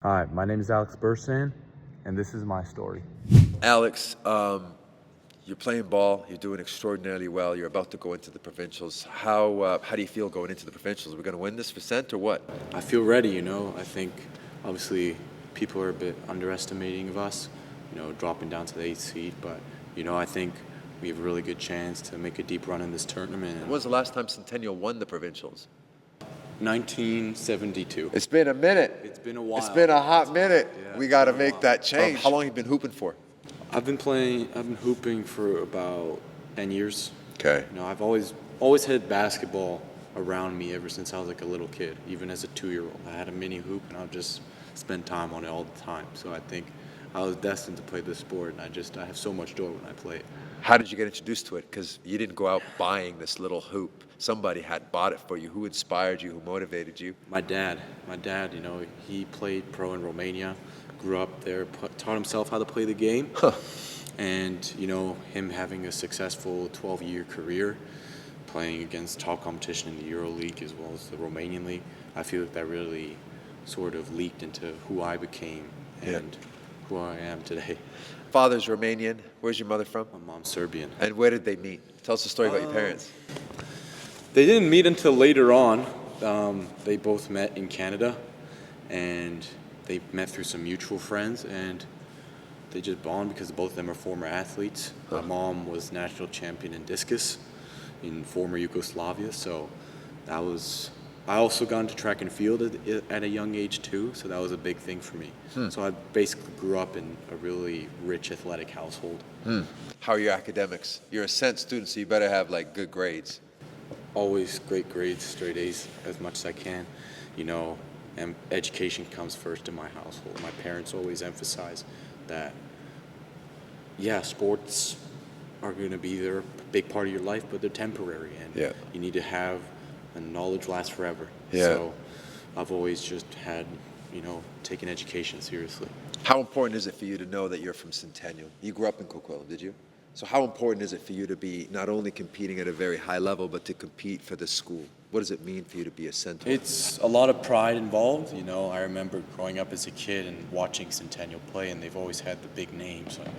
Hi, my name is Alex Birsan, and this is my story. Alex, you're playing ball. You're doing extraordinarily well. You're about to go into the provincials. How do you feel going into the provincials? We're going to win this for Cent or what? I feel ready, I think obviously people are a bit underestimating of us, dropping down to the 8th seed, but, I think we have a really good chance to make a deep run in this tournament. When was the last time Centennial won the provincials? 1972. It's been a minute. It's been a while. It's been a hot minute. Yeah, We got to it's been a make while. that change. How long have you been hooping for? I've been hooping for about 10 years. Okay. I've always had basketball around me ever since I was like a little kid, even as a 2-year-old. I had a mini hoop and I've just spent time on it all the time. So I think I was destined to play this sport, and I have so much joy when I play it. How did you get introduced to it? Because you didn't go out buying this little hoop. Somebody had bought it for you. Who inspired you? Who motivated you? My dad, he played pro in Romania, grew up there, taught himself how to play the game. Huh. And, him having a successful 12-year career, playing against top competition in the Euro League as well as the Romanian League, I feel like that really sort of leaked into who I became and who I am today. Father's Romanian. Where's your mother from? My mom's Serbian. And where did they meet? Tell us the story about your parents. They didn't meet until later on. They both met in Canada, and they met through some mutual friends, and they just bond because both of them are former athletes. My mom was national champion in discus in former Yugoslavia, so I also got into track and field at a young age too, so that was a big thing for me. So I basically grew up in a really rich athletic household. How are your academics? You're a Cent student, so you better have like good grades. Always great grades, straight A's as much as I can. And education comes first in my household. My parents always emphasize that, sports are going to be there, a big part of your life, but they're temporary, and you need to have, and knowledge lasts forever. So I've always just had, taken education seriously. How important is it for you to know that you're from Centennial? You grew up in Coquitlam, did you? So how important is it for you to be not only competing at a very high level, but to compete for the school? What does it mean for you to be a Centennial? It's a lot of pride involved. I remember growing up as a kid and watching Centennial play, and they've always had the big names like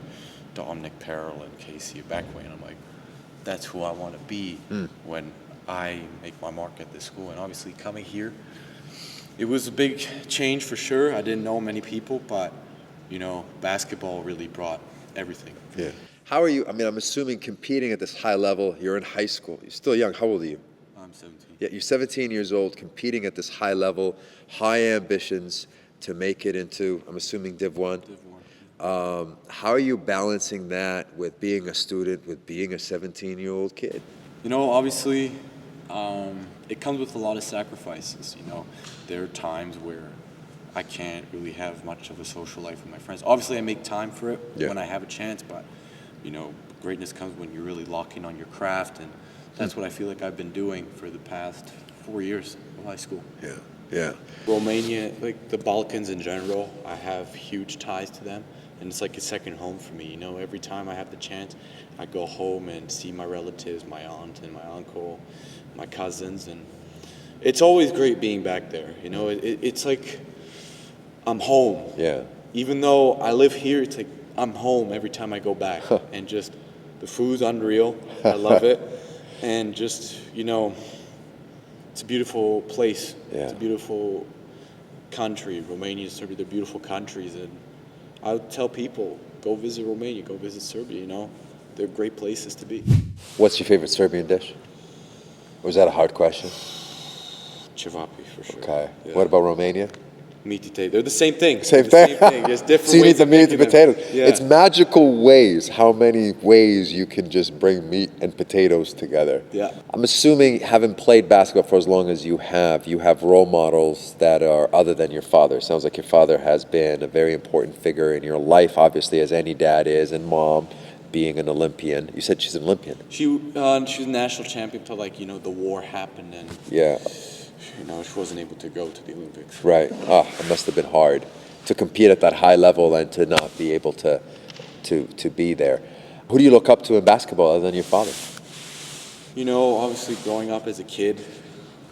Dominic Perrell and Casey Abekwe, and I'm like, that's who I want to be when I make my mark at this school. And obviously coming here, it was a big change for sure. I didn't know many people, but, basketball really brought everything. Yeah. How are you? I mean, I'm assuming competing at this high level, you're in high school. You're still young. How old are you? I'm 17. Yeah, you're 17 years old, competing at this high level, high ambitions to make it into, I'm assuming, Div 1. Div 1. How are you balancing that with being a student, with being a 17-year-old kid? Obviously, it comes with a lot of sacrifices. There are times where I can't really have much of a social life with my friends. Obviously, I make time for it when I have a chance, but, greatness comes when you're really locking on your craft, and that's what I feel like I've been doing for the past 4 years of high school. Yeah. Romania, like the Balkans in general, I have huge ties to them, and it's like a second home for me. Every time I have the chance, I go home and see my relatives, my aunt and my uncle, my cousins, and it's always great being back there. It's like I'm home. Yeah. Even though I live here, it's like I'm home every time I go back, and just the food's unreal. I love it, and just it's a beautiful place. Yeah. It's a beautiful country. Romania, Serbia, they're beautiful countries, and I would tell people, go visit Romania, go visit Serbia. They're great places to be. What's your favorite Serbian dish? Was that a hard question? Cevapi, for sure. Okay. Yeah. What about Romania? Meat and potatoes. They're the same thing. Same The thing. Same thing. Just different So you need ways the of meat and making them. potatoes. Yeah. It's magical ways, how many ways you can just bring meat and potatoes together. Yeah. I'm assuming, having played basketball for as long as you have role models that are other than your father. Sounds like your father has been a very important figure in your life, obviously, as any dad is, and mom being an Olympian. You said she's an Olympian. She was national champion until the war happened, and she wasn't able to go to the Olympics. Right. It must have been hard to compete at that high level and to not be able to be there. Who do you look up to in basketball other than your father? Obviously growing up as a kid,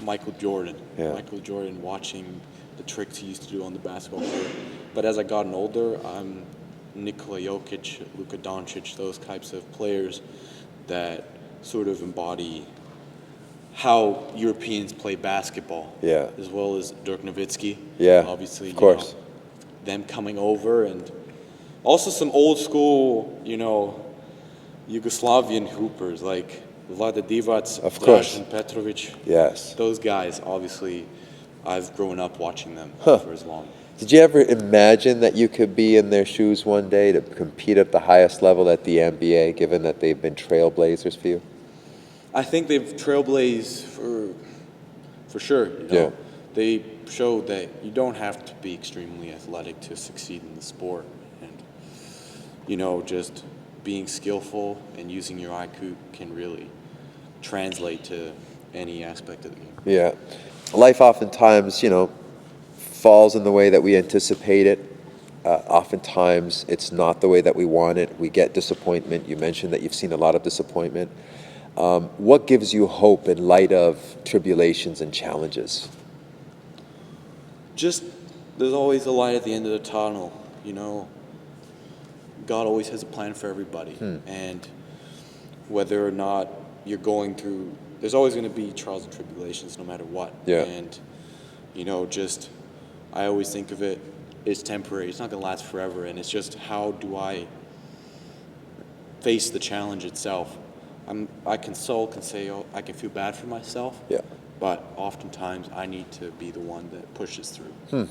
Michael Jordan. Yeah. Michael Jordan, watching the tricks he used to do on the basketball court. But as I gotten older, I'm Nikola Jokic, Luka Doncic, those types of players that sort of embody how Europeans play basketball. Yeah. As well as Dirk Nowitzki. Yeah, Obviously, of course. Them coming over, and also some old school, Yugoslavian hoopers like Vlade Divac, Of course. Dražen Petrovic. Yes. Those guys, obviously, I've grown up watching them for as long. Did you ever imagine that you could be in their shoes one day to compete at the highest level at the NBA, given that they've been trailblazers for you? I think they've trailblazed for sure. Yeah. They showed that you don't have to be extremely athletic to succeed in the sport, and just being skillful and using your IQ can really translate to any aspect of the game. Yeah. Life oftentimes, falls in the way that we anticipate it. Oftentimes, it's not the way that we want it. We get disappointment. You mentioned that you've seen a lot of disappointment. What gives you hope in light of tribulations and challenges? Just, there's always a light at the end of the tunnel, God always has a plan for everybody. And whether or not you're going through, there's always going to be trials and tribulations no matter what. Yeah. And, I always think of it, it's temporary. It's not going to last forever. And it's just, how do I face the challenge itself? I can say, oh, I can feel bad for myself. Yeah. But oftentimes I need to be the one that pushes through.